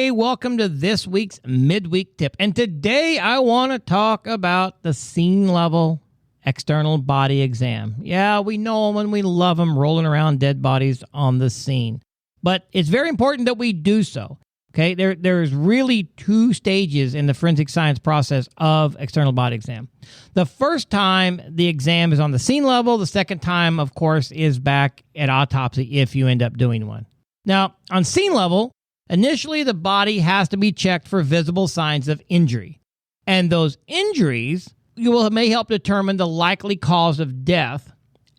Hey, welcome to this week's Midweek Tip. And today I want to talk about the scene level external body exam. Yeah, we know them and we love them, rolling around dead bodies on the scene. But it's very important that we do so. Okay, there's really two stages in the forensic science process of external body exam. The first time the exam is on the scene level. The second time, of course, is back at autopsy if you end up doing one. Now, on scene level, initially the body has to be checked for visible signs of injury. And those injuries may help determine the likely cause of death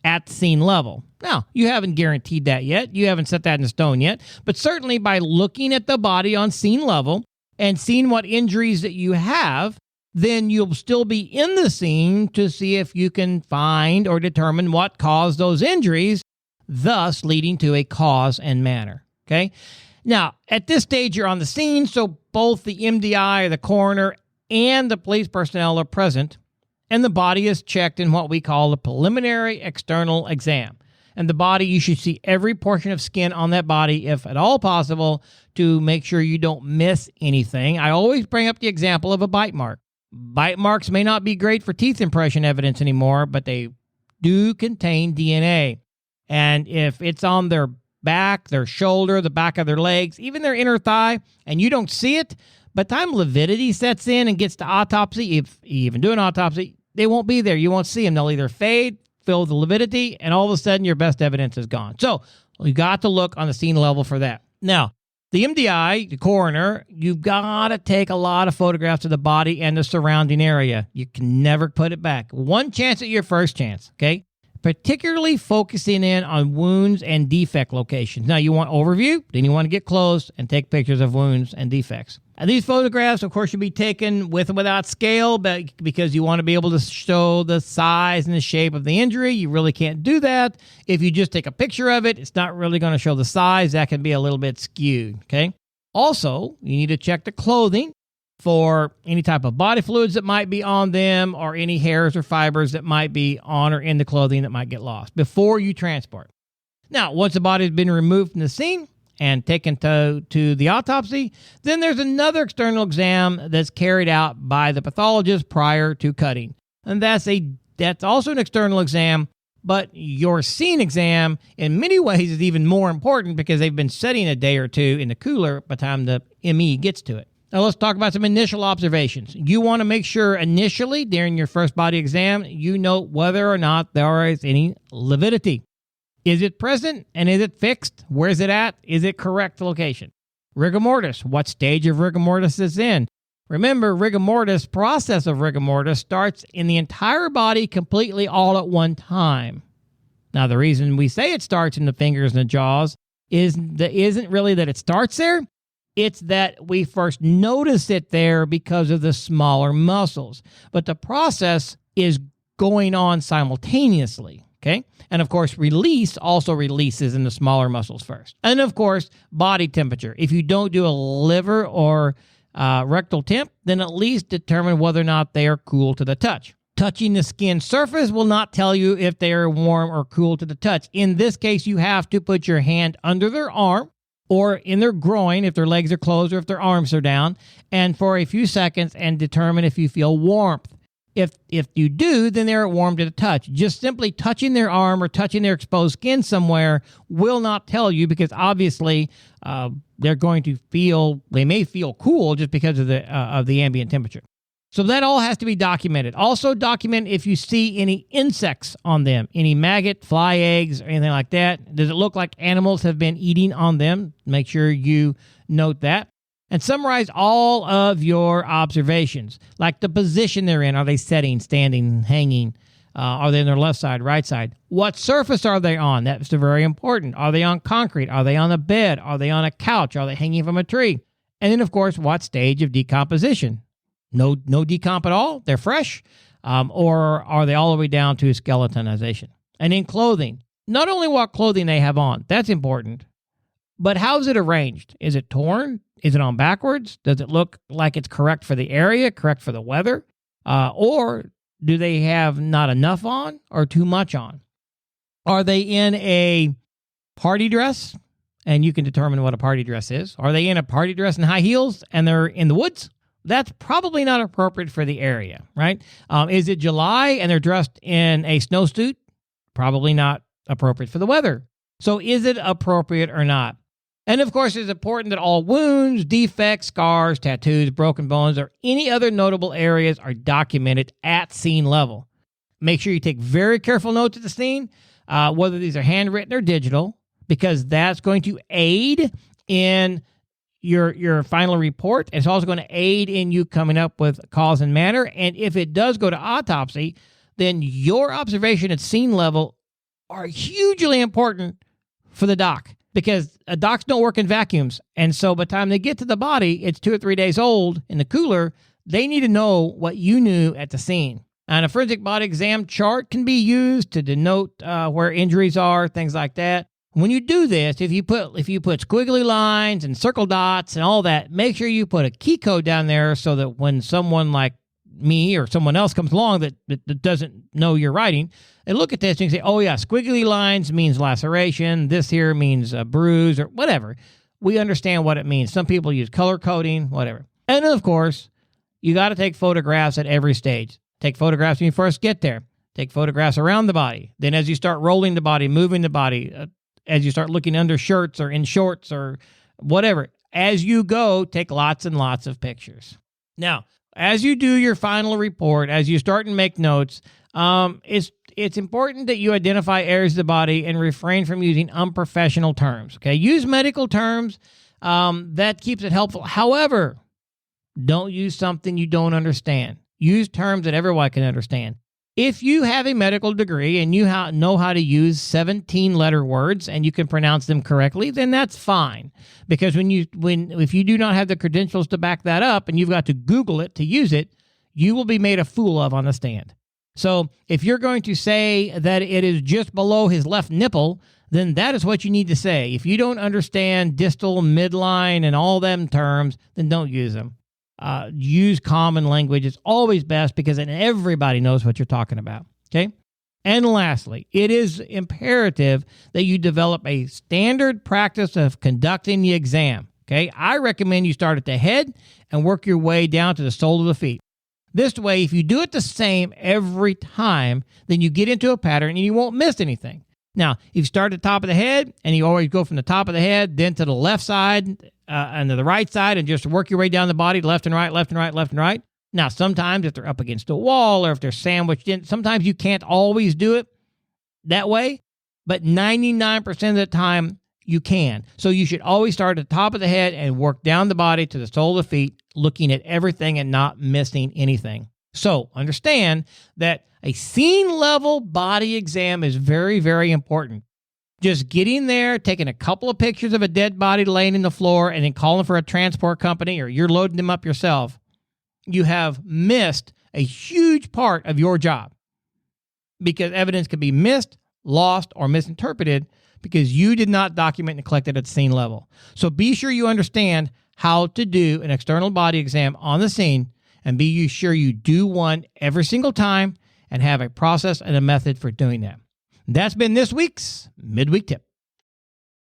at scene level. Now, you haven't guaranteed that yet. You haven't set that in stone yet. But certainly by looking at the body on scene level and seeing what injuries that you have, then you'll still be in the scene to see if you can find or determine what caused those injuries, thus leading to a cause and manner. Okay? Now, at this stage, you're on the scene, so both the MDI, or the coroner, and the police personnel are present, and the body is checked in what we call a preliminary external exam. And the body, you should see every portion of skin on that body, if at all possible, to make sure you don't miss anything. I always bring up the example of a bite mark. Bite marks may not be great for teeth impression evidence anymore, but they do contain DNA. And if it's on their back, their shoulder, the back of their legs, even their inner thigh, and you don't see it, by the time lividity sets in and gets to autopsy, if you even do an autopsy, they won't be there. You won't see them. They'll either fade, fill the lividity, and all of a sudden your best evidence is gone. So you got to look on the scene level for that. Now, the MDI, the coroner, you've got to take a lot of photographs of the body and the surrounding area. You can never put it back. One chance at your first chance, okay? Particularly focusing in on wounds and defect locations. Now, you want overview, then you want to get close and take pictures of wounds and defects. And these photographs, of course, should be taken with and without scale, but because you want to be able to show the size and the shape of the injury. You really can't do that. If you just take a picture of it, it's not really going to show the size. That can be a little bit skewed, okay? Also, you need to check the clothing for any type of body fluids that might be on them or any hairs or fibers that might be on or in the clothing that might get lost before you transport. Now, once the body has been removed from the scene and taken to the autopsy, then there's another external exam that's carried out by the pathologist prior to cutting. And that's also an external exam, but your scene exam in many ways is even more important because they've been sitting a day or two in the cooler by the time the ME gets to it. Now let's talk about some initial observations. You want to make sure initially during your first body exam, you note whether or not there is any lividity. Is it present and is it fixed? Where is it at? Is it correct location? Rigor mortis. What stage of rigor mortis is in? Remember, process of rigor mortis starts in the entire body completely all at one time. Now, the reason we say it starts in the fingers and the jaws isn't really that it starts there. It's that we first notice it there because of the smaller muscles. But the process is going on simultaneously. Okay. And of course, release also releases in the smaller muscles first. And of course, body temperature. If you don't do a liver or rectal temp, then at least determine whether or not they are cool to the touch. Touching the skin surface will not tell you if they are warm or cool to the touch. In this case, you have to put your hand under their arm or in their groin if their legs are closed or if their arms are down, and for a few seconds and determine if you feel warmth. If you do, then they're warm to the touch. Just simply touching their arm or touching their exposed skin somewhere will not tell you because obviously they're going to they may feel cool just because of the ambient temperature. So that all has to be documented. Also document if you see any insects on them, any maggot, fly eggs, or anything like that. Does it look like animals have been eating on them? Make sure you note that. And summarize all of your observations, like the position they're in. Are they sitting, standing, hanging? Are they on their left side, right side? What surface are they on? That's very important. Are they on concrete? Are they on a bed? Are they on a couch? Are they hanging from a tree? And then, of course, what stage of decomposition? No decomp at all? They're fresh? Or are they all the way down to skeletonization? And in clothing, not only what clothing they have on, that's important, but how is it arranged? Is it torn? Is it on backwards? Does it look like it's correct for the area, correct for the weather? Or do they have not enough on or too much on? Are they in a party dress, and you can determine what a party dress is. Are they in a party dress and high heels and they're in the woods? That's probably not appropriate for the area, right? Is it July and they're dressed in a snowsuit? Probably not appropriate for the weather. So is it appropriate or not? And of course, it's important that all wounds, defects, scars, tattoos, broken bones, or any other notable areas are documented at scene level. Make sure you take very careful notes at the scene, whether these are handwritten or digital, because that's going to aid in your final report. It's also going to aid in you coming up with cause and manner. And if it does go to autopsy, then your observation at scene level are hugely important for the doc, because docs don't work in vacuums. And so by the time they get to the body, it's 2 or 3 days old in the cooler. They need to know what you knew at the scene. And a forensic body exam chart can be used to denote where injuries are, things like that. When you do this, if you put squiggly lines and circle dots and all that, make sure you put a key code down there so that when someone like me or someone else comes along that doesn't know your writing, they look at this and you say, oh yeah, squiggly lines means laceration. This here means a bruise or whatever. We understand what it means. Some people use color coding, whatever. And then, of course, you got to take photographs at every stage. Take photographs when you first get there. Take photographs around the body. Then as you start rolling the body, moving the body, as you start looking under shirts or in shorts or whatever, as you go, take lots and lots of pictures. Now, as you do your final report, as you start and make notes, it's important that you identify areas of the body and refrain from using unprofessional terms. Okay, use medical terms. That keeps it helpful. However, don't use something you don't understand. Use terms that everyone can understand. If you have a medical degree and you know how to use 17-letter words and you can pronounce them correctly, then that's fine. Because if you do not have the credentials to back that up and you've got to Google it to use it, you will be made a fool of on the stand. So if you're going to say that it is just below his left nipple, then that is what you need to say. If you don't understand distal, midline, and all them terms, then don't use them. Use common language. It's always best because then everybody knows what you're talking about. Okay. And lastly, it is imperative that you develop a standard practice of conducting the exam. Okay. I recommend you start at the head and work your way down to the sole of the feet. This way, if you do it the same every time, then you get into a pattern and you won't miss anything. Now, if you start at the top of the head and you always go from the top of the head, then to the left side and to the right side and just work your way down the body, left and right, left and right, left and right. Now, sometimes if they're up against a wall or if they're sandwiched in, sometimes you can't always do it that way, but 99% of the time you can. So you should always start at the top of the head and work down the body to the sole of the feet, looking at everything and not missing anything. So understand that a scene-level body exam is very, very important. Just getting there, taking a couple of pictures of a dead body laying in the floor, and then calling for a transport company, or you're loading them up yourself, you have missed a huge part of your job. Because evidence can be missed, lost, or misinterpreted because you did not document and collect it at the scene level. So be sure you understand how to do an external body exam on the scene, and be sure you do one every single time and have a process and a method for doing that. That's been this week's Midweek Tip.